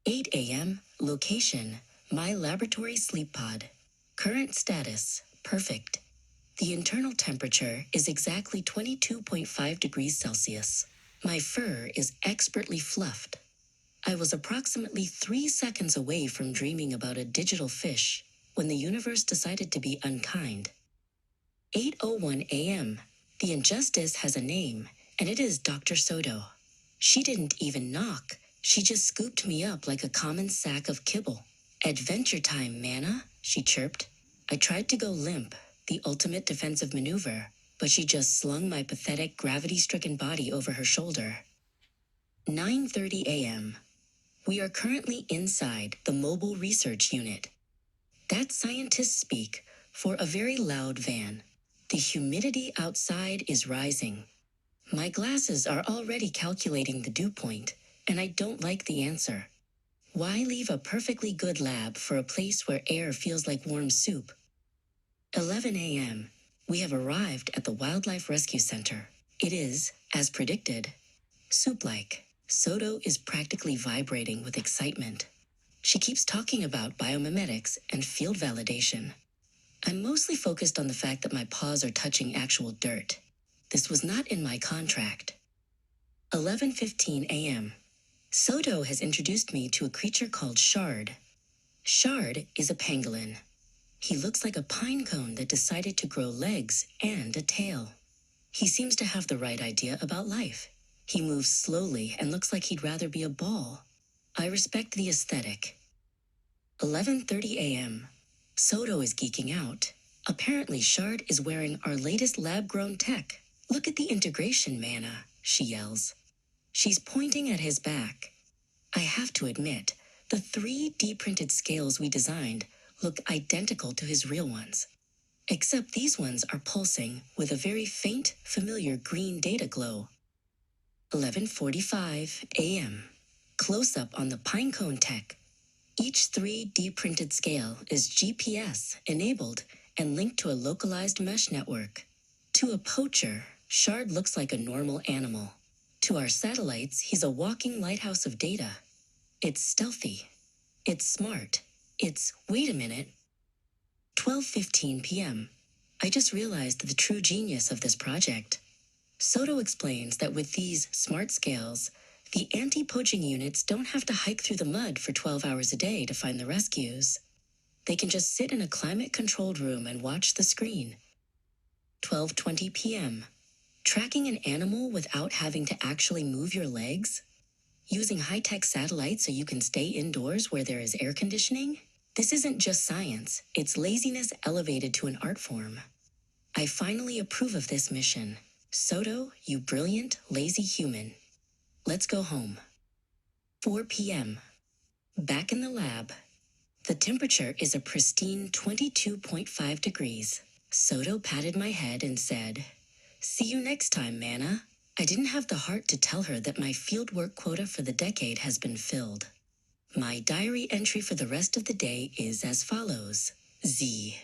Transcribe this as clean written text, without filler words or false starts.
8 a.m. Location, my laboratory sleep pod. Current status, perfect. The internal temperature is exactly 22.5 degrees Celsius. My fur is expertly fluffed. I was approximately 3 seconds away from dreaming about a digital fish when the universe decided to be unkind. 8:01 a.m. The injustice has a name, and it is Dr. Soto. She didn't even knock. She just scooped me up like a common sack of kibble. Adventure time, Mana, she chirped. I tried to go limp, the ultimate defensive maneuver, but she just slung my pathetic gravity-stricken body over her shoulder. 9:30 a.m. We are currently inside the Mobile Research Unit. That's scientist speak for a very loud van. The humidity outside is rising. My glasses are already calculating the dew point, and I don't like the answer. Why leave a perfectly good lab for a place where air feels like warm soup? 11 a.m. We have arrived at the Wildlife Rescue Center. It is, as predicted, soup-like. Soto is practically vibrating with excitement. She keeps talking about biomimetics and field validation. I'm mostly focused on the fact that my paws are touching actual dirt. This was not in my contract. 11:15 a.m. Soto has introduced me to a creature called Shard. Shard is a pangolin. He looks like a pine cone that decided to grow legs and a tail. He seems to have the right idea about life. He moves slowly and looks like he'd rather be a ball. I respect the aesthetic. 11:30 a.m. Soto is geeking out. Apparently, Shard is wearing our latest lab-grown tech. Look at the integration, Mana, she yells. She's pointing at his back. I have to admit, the 3D-printed scales we designed look identical to his real ones. Except these ones are pulsing with a very faint, familiar green data glow. 11:45 a.m. Close-up on the pinecone tech. Each 3D printed scale is GPS enabled and linked to a localized mesh network. To a poacher, Shard looks like a normal animal. To our satellites, he's a walking lighthouse of data. It's stealthy. It's smart. It's, wait a minute. 12:15 p.m. I just realized the true genius of this project. Soto explains that with these smart scales, the anti-poaching units don't have to hike through the mud for 12 hours a day to find the rescues. They can just sit in a climate-controlled room and watch the screen. 12:20 p.m. Tracking an animal without having to actually move your legs? Using high-tech satellites so you can stay indoors where there is air conditioning? This isn't just science, it's laziness elevated to an art form. I finally approve of this mission. Soto, you brilliant, lazy human. Let's go home. 4 p.m. Back in the lab. The temperature is a pristine 22.5 degrees. Soto patted my head and said, "See you next time, Mana." I didn't have the heart to tell her that my fieldwork quota for the decade has been filled. My diary entry for the rest of the day is as follows. Z.